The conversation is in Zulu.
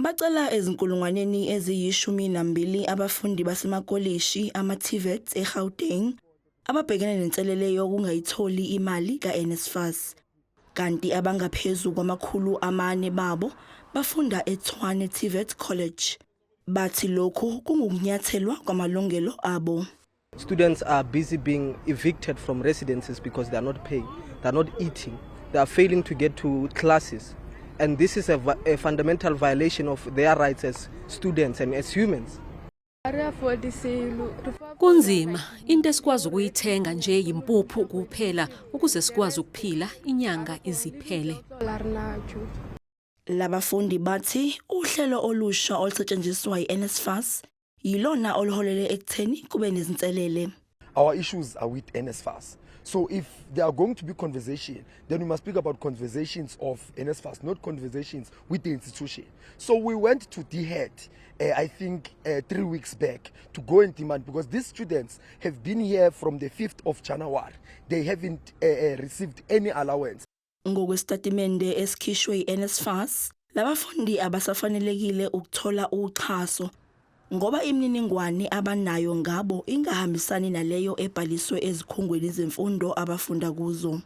Bacala ezinkulungwaneni eziyi-12 abafundi basemakolishi ama-TVET eGauteng ababhekene nenselele yokungayitholi imali ka-NSFAS, kanti abangaphezu kwama400 babo bafunda eTshwane TVET College. Bathi lokhu kungukunyathelwa kwamalungelo abo. Students are busy being evicted from residences because they are not paying, they are not eating, they are failing to get to classes. And this is a fundamental violation of their rights as students and as humans. Kunzima, into esikwazi ukuyithenga nje yimpuphu kuphela ukuze sikwazi ukuphila inyanga iziphele. Labafundi bathi uhlelo olusha olusetshenziswa yi-NSFAS yilona oluholele ekutheni kube nezinselele. Our issues are with NSFAS. So if there are going to be conversation, then we must speak about conversations of NSFAS, not conversations with the institution. So we went to DHET, I think 3 weeks back, to go and demand, because these students have been here from the 5th of January. They haven't received any allowance. Ngokwesitatimende esikhishwe yi-NSFAS, labafundi abasafanelekile ukuthola uxhaso ngoba imininingwane abanayo ngabo ingahambisani naleyo ebhaliswe ezikhungweni zemfundo abafunda kuzo.